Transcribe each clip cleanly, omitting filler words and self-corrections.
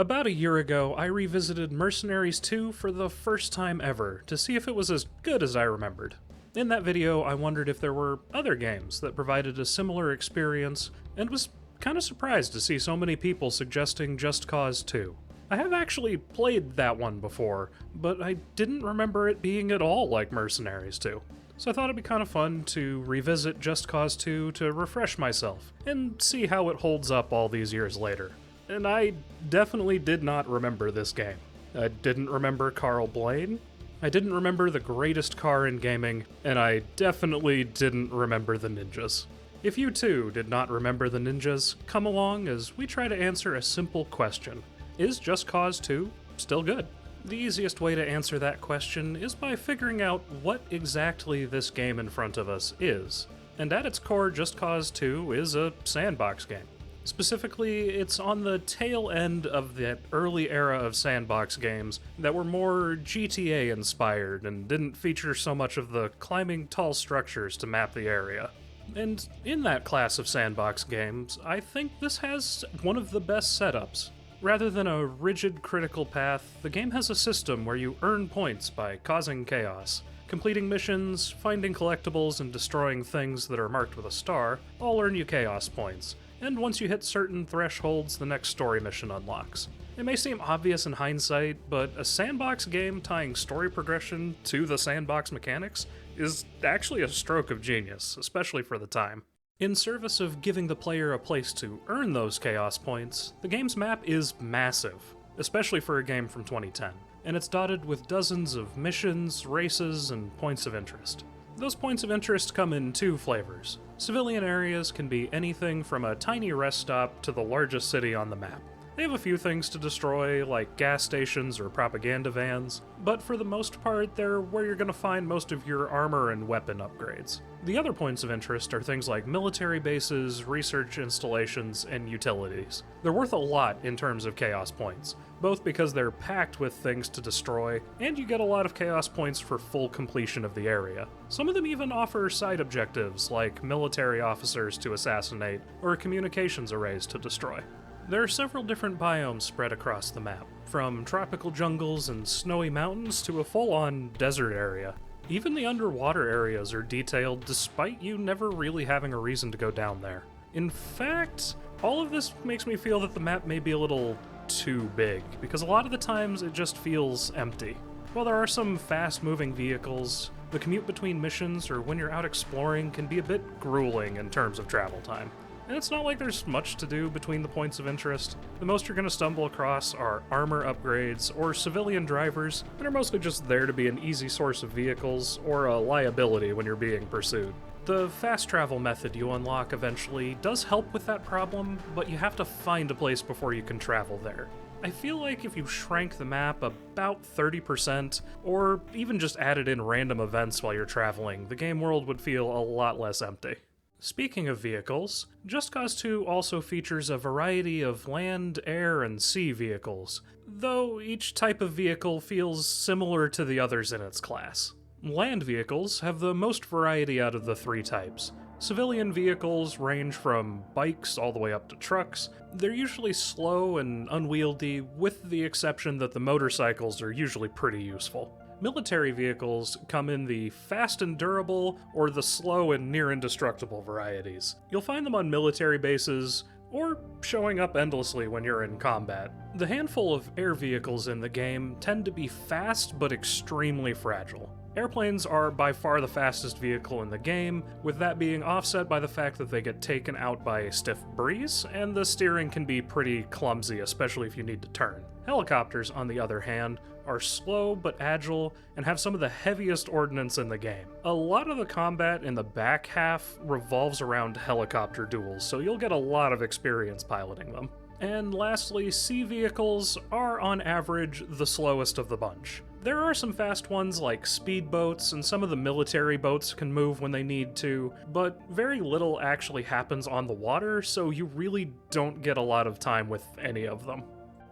About a year ago, I revisited Mercenaries 2 for the first time ever to see if it was as good as I remembered. In that video, I wondered if there were other games that provided a similar experience, and was kinda surprised to see so many people suggesting Just Cause 2. I have actually played that one before, but I didn't remember it being at all like Mercenaries 2. So I thought it'd be kind of fun to revisit Just Cause 2 to refresh myself, and see how it holds up all these years later. And I definitely did not remember this game. I didn't remember Carl Blaine, I didn't remember the greatest car in gaming, and I definitely didn't remember the ninjas. If you too did not remember the ninjas, come along as we try to answer a simple question. Is Just Cause 2 still good? The easiest way to answer that question is by figuring out what exactly this game in front of us is. And at its core, Just Cause 2 is a sandbox game. Specifically, it's on the tail end of that early era of sandbox games that were more GTA inspired and didn't feature so much of the climbing tall structures to map the area. And in that class of sandbox games, I think this has one of the best setups. Rather than a rigid critical path, the game has a system where you earn points by causing chaos. Completing missions, finding collectibles, and destroying things that are marked with a star all earn you chaos points, and once you hit certain thresholds, the next story mission unlocks. It may seem obvious in hindsight, but a sandbox game tying story progression to the sandbox mechanics is actually a stroke of genius, especially for the time. In service of giving the player a place to earn those chaos points, the game's map is massive, especially for a game from 2010, and it's dotted with dozens of missions, races, and points of interest. Those points of interest come in two flavors. Civilian areas can be anything from a tiny rest stop to the largest city on the map. They have a few things to destroy, like gas stations or propaganda vans, but for the most part, they're where you're going to find most of your armor and weapon upgrades. The other points of interest are things like military bases, research installations, and utilities. They're worth a lot in terms of chaos points, both because they're packed with things to destroy, and you get a lot of chaos points for full completion of the area. Some of them even offer side objectives, like military officers to assassinate, or communications arrays to destroy. There are several different biomes spread across the map, from tropical jungles and snowy mountains to a full-on desert area. Even the underwater areas are detailed despite you never really having a reason to go down there. In fact, all of this makes me feel that the map may be a little too big, because a lot of the times it just feels empty. While there are some fast-moving vehicles, the commute between missions or when you're out exploring can be a bit grueling in terms of travel time. And it's not like there's much to do between the points of interest. The most you're going to stumble across are armor upgrades or civilian drivers that are mostly just there to be an easy source of vehicles or a liability when you're being pursued. The fast travel method you unlock eventually does help with that problem, but you have to find a place before you can travel there. I feel like if you shrank the map about 30%, or even just added in random events while you're traveling, the game world would feel a lot less empty. Speaking of vehicles, Just Cause 2 also features a variety of land, air, and sea vehicles, though each type of vehicle feels similar to the others in its class. Land vehicles have the most variety out of the three types. Civilian vehicles range from bikes all the way up to trucks. They're usually slow and unwieldy, with the exception that the motorcycles are usually pretty useful. Military vehicles come in the fast and durable, or the slow and near indestructible varieties. You'll find them on military bases, or showing up endlessly when you're in combat. The handful of air vehicles in the game tend to be fast but extremely fragile. Airplanes are by far the fastest vehicle in the game, with that being offset by the fact that they get taken out by a stiff breeze, and the steering can be pretty clumsy, especially if you need to turn. Helicopters, on the other hand, are slow but agile and have some of the heaviest ordnance in the game. A lot of the combat in the back half revolves around helicopter duels, so you'll get a lot of experience piloting them. And lastly, sea vehicles are on average the slowest of the bunch. There are some fast ones like speedboats, and some of the military boats can move when they need to, but very little actually happens on the water, so you really don't get a lot of time with any of them.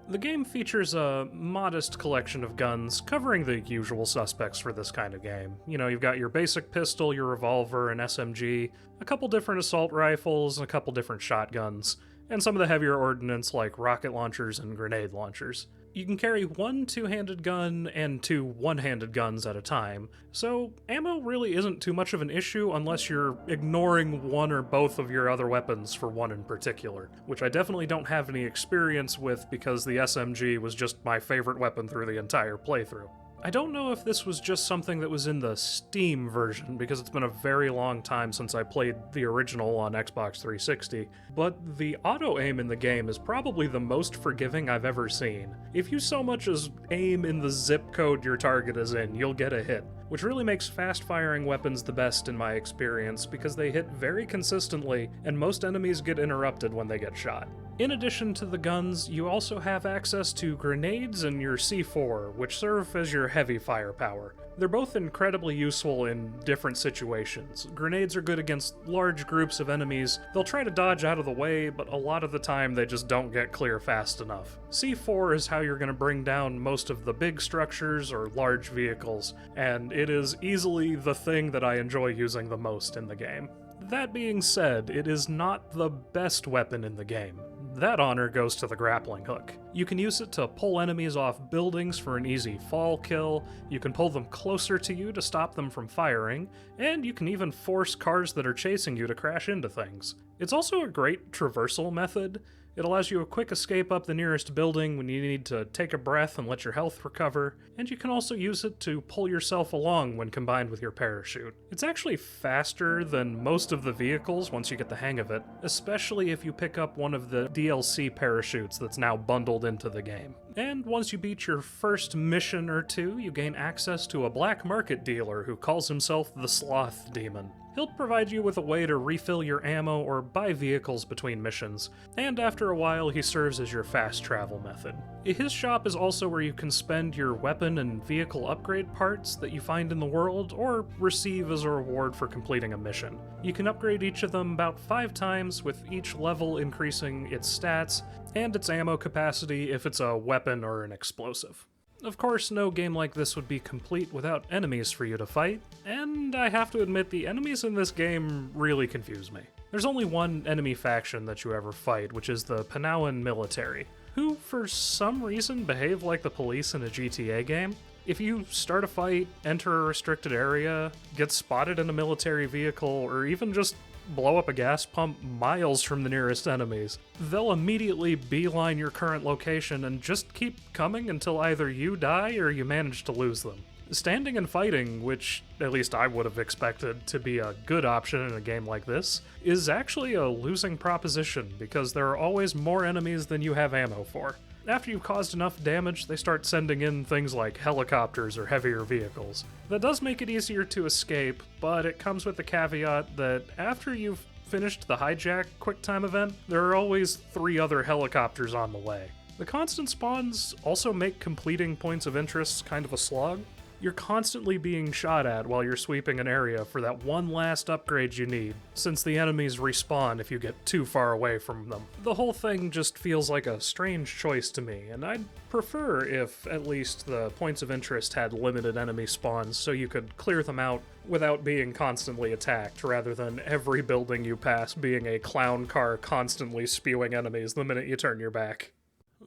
The game features a modest collection of guns, covering the usual suspects for this kind of game. You know, you've got your basic pistol, your revolver, an SMG, a couple different assault rifles, and a couple different shotguns. and some of the heavier ordnance like rocket launchers and grenade launchers. You can carry one two-handed gun and two one-handed guns at a time, so ammo really isn't too much of an issue unless you're ignoring one or both of your other weapons for one in particular, which I definitely don't have any experience with because the SMG was just my favorite weapon through the entire playthrough. I don't know if this was just something that was in the Steam version, because it's been a very long time since I played the original on Xbox 360, but the auto-aim in the game is probably the most forgiving I've ever seen. If you so much as aim in the zip code your target is in, you'll get a hit, which really makes fast-firing weapons the best in my experience because they hit very consistently, and most enemies get interrupted when they get shot. In addition to the guns, you also have access to grenades and your C4, which serve as your heavy firepower. They're both incredibly useful in different situations. Grenades are good against large groups of enemies. They'll try to dodge out of the way, but a lot of the time they just don't get clear fast enough. C4 is how you're going to bring down most of the big structures or large vehicles, and it is easily the thing that I enjoy using the most in the game. That being said, it is not the best weapon in the game. That honor goes to the grappling hook. You can use it to pull enemies off buildings for an easy fall kill, you can pull them closer to you to stop them from firing, and you can even force cars that are chasing you to crash into things. It's also a great traversal method. It allows you a quick escape up the nearest building when you need to take a breath and let your health recover, and you can also use it to pull yourself along when combined with your parachute. It's actually faster than most of the vehicles once you get the hang of it, especially if you pick up one of the DLC parachutes that's now bundled into the game. And once you beat your first mission or two, you gain access to a black market dealer who calls himself the Sloth Demon. He'll provide you with a way to refill your ammo or buy vehicles between missions, and after a while he serves as your fast travel method. His shop is also where you can spend your weapon and vehicle upgrade parts that you find in the world or receive as a reward for completing a mission. You can upgrade each of them about 5 times, with each level increasing its stats and its ammo capacity if it's a weapon or an explosive. Of course, no game like this would be complete without enemies for you to fight, and I have to admit the enemies in this game really confuse me. There's only one enemy faction that you ever fight, which is the Panauan military, who for some reason behave like the police in a GTA game. If you start a fight, enter a restricted area, get spotted in a military vehicle, or even just blow up a gas pump miles from the nearest enemies, they'll immediately beeline your current location and just keep coming until either you die or you manage to lose them. Standing and fighting, which at least I would have expected to be a good option in a game like this, is actually a losing proposition because there are always more enemies than you have ammo for. After you've caused enough damage, they start sending in things like helicopters or heavier vehicles. That does make it easier to escape, but it comes with the caveat that after you've finished the hijack QuickTime event, there are always 3 other helicopters on the way. The constant spawns also make completing points of interest kind of a slog. You're constantly being shot at while you're sweeping an area for that one last upgrade you need, since the enemies respawn if you get too far away from them. The whole thing just feels like a strange choice to me, and I'd prefer if at least the points of interest had limited enemy spawns so you could clear them out without being constantly attacked, rather than every building you pass being a clown car constantly spewing enemies the minute you turn your back.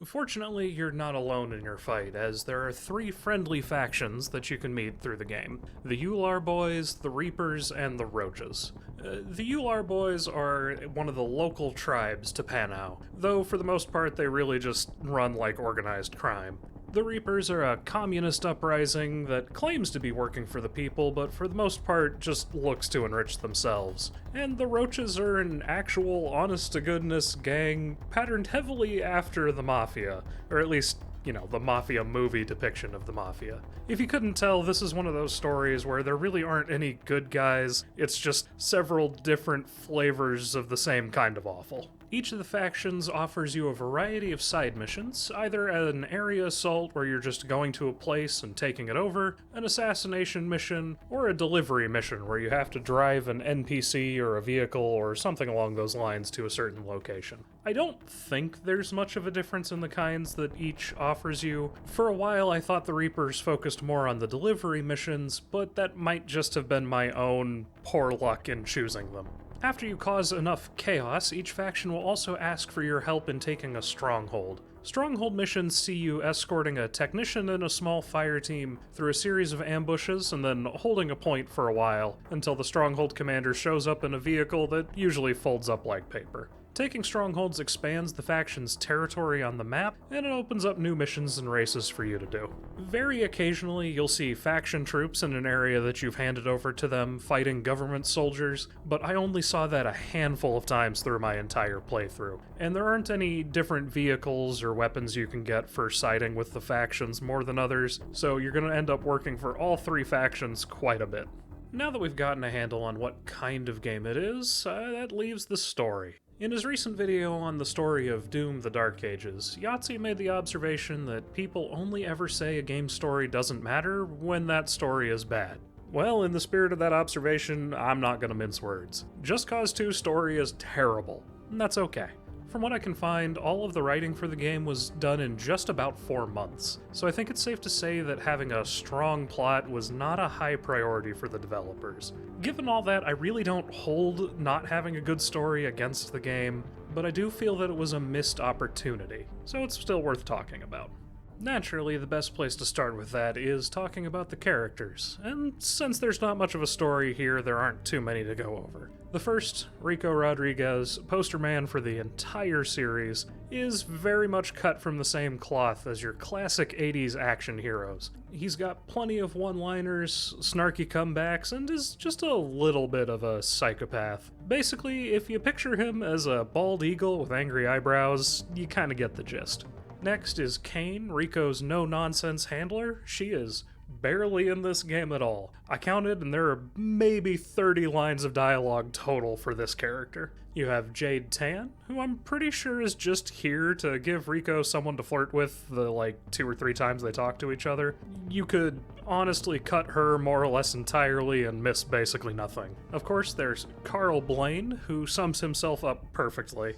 Fortunately, you're not alone in your fight, as there are 3 friendly factions that you can meet through the game. The Ular Boys, the Reapers, and the Roaches. The Ular Boys are one of the local tribes to Panau, though for the most part they really just run like organized crime. The Reapers are a communist uprising that claims to be working for the people, but for the most part just looks to enrich themselves. And the Roaches are an actual honest-to-goodness gang patterned heavily after the Mafia, or at least, the Mafia movie depiction of the Mafia. If you couldn't tell, this is one of those stories where there really aren't any good guys, it's just several different flavors of the same kind of awful. Each of the factions offers you a variety of side missions, either an area assault where you're just going to a place and taking it over, an assassination mission, or a delivery mission where you have to drive an NPC or a vehicle or something along those lines to a certain location. I don't think there's much of a difference in the kinds that each offers you. For a while I thought the Reapers focused more on the delivery missions, but that might just have been my own poor luck in choosing them. After you cause enough chaos, each faction will also ask for your help in taking a stronghold. Stronghold missions see you escorting a technician and a small fire team through a series of ambushes and then holding a point for a while until the stronghold commander shows up in a vehicle that usually folds up like paper. Taking strongholds expands the faction's territory on the map, and it opens up new missions and races for you to do. Very occasionally, you'll see faction troops in an area that you've handed over to them fighting government soldiers, but I only saw that a handful of times through my entire playthrough. And there aren't any different vehicles or weapons you can get for siding with the factions more than others, so you're going to end up working for all three factions quite a bit. Now that we've gotten a handle on what kind of game it is, that leaves the story. In his recent video on the story of Doom: The Dark Ages, Yahtzee made the observation that people only ever say a game's story doesn't matter when that story is bad. Well, in the spirit of that observation, I'm not gonna mince words. Just Cause 2's story is terrible, and that's okay. From what I can find, all of the writing for the game was done in just about 4 months, so I think it's safe to say that having a strong plot was not a high priority for the developers. Given all that, I really don't hold not having a good story against the game, but I do feel that it was a missed opportunity, so it's still worth talking about. Naturally, the best place to start with that is talking about the characters, and since there's not much of a story here, there aren't too many to go over. The first, Rico Rodriguez, poster man for the entire series, is very much cut from the same cloth as your classic 80s action heroes. He's got plenty of one-liners, snarky comebacks, and is just a little bit of a psychopath. Basically, if you picture him as a bald eagle with angry eyebrows, you kinda get the gist. Next is Kane, Rico's no-nonsense handler. She is barely in this game at all. I counted, and there are maybe 30 lines of dialogue total for this character. You have Jade Tan, who I'm pretty sure is just here to give Rico someone to flirt with the 2 or 3 times they talk to each other. You could honestly cut her more or less entirely and miss basically nothing. Of course, there's Carl Blaine, who sums himself up perfectly.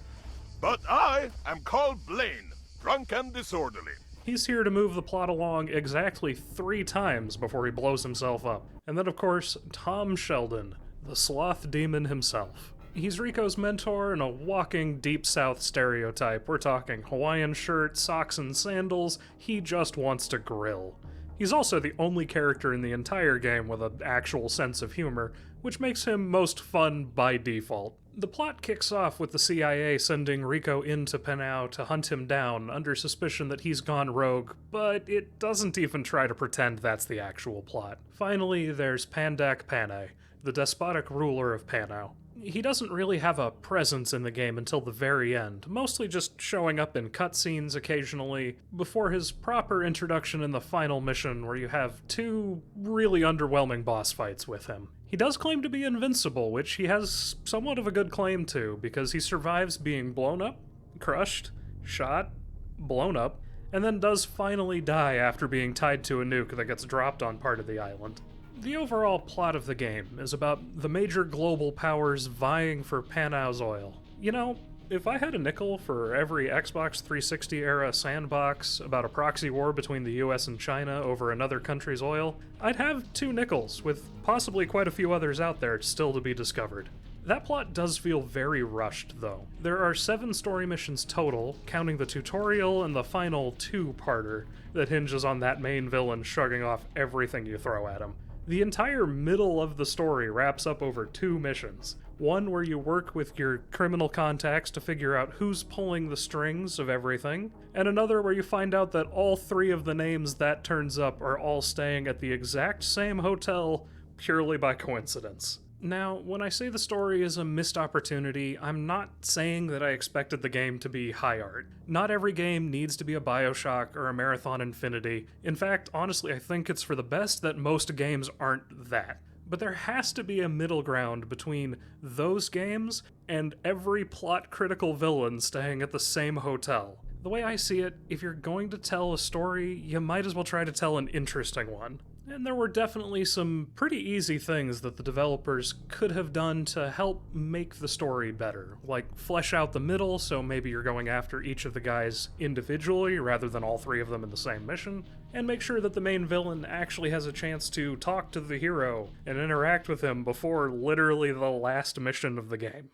But I am called Blaine, drunk and disorderly. He's here to move the plot along exactly 3 times before he blows himself up. And then, of course, Tom Sheldon, the sloth demon himself. He's Rico's mentor and a walking Deep South stereotype. We're talking Hawaiian shirt, socks, and sandals. He just wants to grill. He's also the only character in the entire game with an actual sense of humor, which makes him most fun by default. The plot kicks off with the CIA sending Rico into Panau to hunt him down under suspicion that he's gone rogue, but it doesn't even try to pretend that's the actual plot. Finally, there's Pandak Panay, the despotic ruler of Panau. He doesn't really have a presence in the game until the very end, mostly just showing up in cutscenes occasionally, before his proper introduction in the final mission where you have 2 really underwhelming boss fights with him. He does claim to be invincible, which he has somewhat of a good claim to, because he survives being blown up, crushed, shot, blown up, and then does finally die after being tied to a nuke that gets dropped on part of the island. The overall plot of the game is about the major global powers vying for Panau's oil. You know, if I had a nickel for every Xbox 360 era sandbox about a proxy war between the US and China over another country's oil, I'd have 2 nickels, with possibly quite a few others out there still to be discovered. That plot does feel very rushed, though. There are 7 story missions total, counting the tutorial and the final 2-parter that hinges on that main villain shrugging off everything you throw at him. The entire middle of the story wraps up over 2 missions. One where you work with your criminal contacts to figure out who's pulling the strings of everything, and another where you find out that all 3 of the names that turns up are all staying at the exact same hotel purely by coincidence. Now, when I say the story is a missed opportunity, I'm not saying that I expected the game to be high art. Not every game needs to be a BioShock or a Marathon Infinity. In fact, honestly, I think it's for the best that most games aren't that. But there has to be a middle ground between those games and every plot-critical villain staying at the same hotel. The way I see it, if you're going to tell a story, you might as well try to tell an interesting one. And there were definitely some pretty easy things that the developers could have done to help make the story better, like flesh out the middle so maybe you're going after each of the guys individually rather than all three of them in the same mission, and make sure that the main villain actually has a chance to talk to the hero and interact with him before literally the last mission of the game.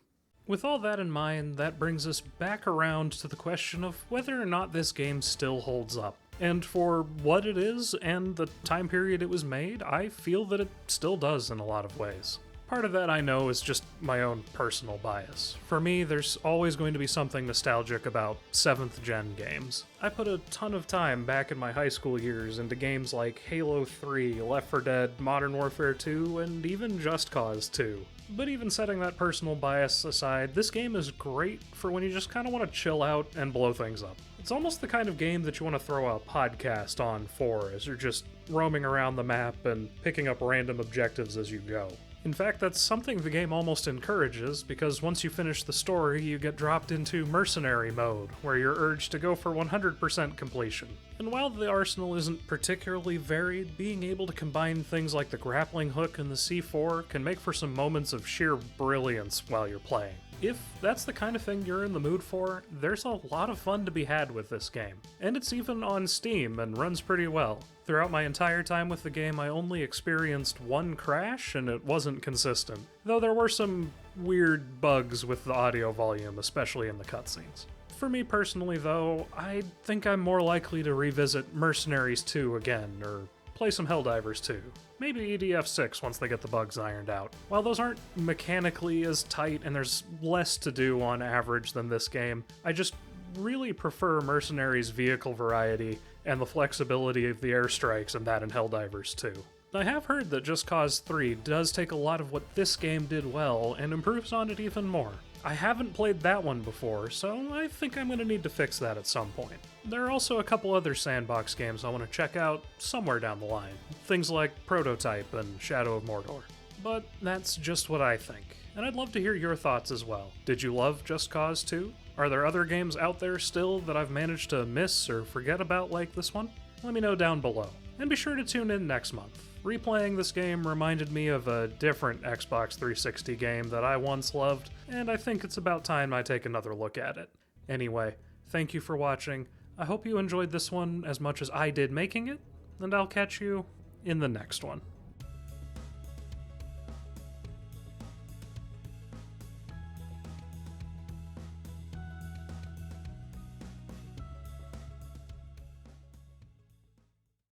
With all that in mind, that brings us back around to the question of whether or not this game still holds up. And for what it is and the time period it was made, I feel that it still does in a lot of ways. Part of that I know is just my own personal bias. For me, there's always going to be something nostalgic about 7th gen games. I put a ton of time back in my high school years into games like Halo 3, Left 4 Dead, Modern Warfare 2, and even Just Cause 2. But even setting that personal bias aside, this game is great for when you just kind of want to chill out and blow things up. It's almost the kind of game that you want to throw a podcast on for, as you're just roaming around the map and picking up random objectives as you go. In fact, that's something the game almost encourages, because once you finish the story, you get dropped into mercenary mode, where you're urged to go for 100% completion. And while the arsenal isn't particularly varied, being able to combine things like the grappling hook and the C4 can make for some moments of sheer brilliance while you're playing. If that's the kind of thing you're in the mood for, there's a lot of fun to be had with this game. And it's even on Steam and runs pretty well. Throughout my entire time with the game, I only experienced one crash, and it wasn't consistent. Though there were some weird bugs with the audio volume, especially in the cutscenes. For me personally, though, I think I'm more likely to revisit Mercenaries 2 again, or play some Helldivers 2. Maybe EDF 6 once they get the bugs ironed out. While those aren't mechanically as tight and there's less to do on average than this game, I just really prefer Mercenaries' vehicle variety and the flexibility of the airstrikes and that in Helldivers 2. I have heard that Just Cause 3 does take a lot of what this game did well and improves on it even more. I haven't played that one before, so I think I'm going to need to fix that at some point. There are also a couple other sandbox games I want to check out somewhere down the line, things like Prototype and Shadow of Mordor. But that's just what I think, and I'd love to hear your thoughts as well. Did you love Just Cause 2? Are there other games out there still that I've managed to miss or forget about like this one? Let me know down below. And be sure to tune in next month. Replaying this game reminded me of a different Xbox 360 game that I once loved, and I think it's about time I take another look at it. Anyway, thank you for watching. I hope you enjoyed this one as much as I did making it, and I'll catch you in the next one.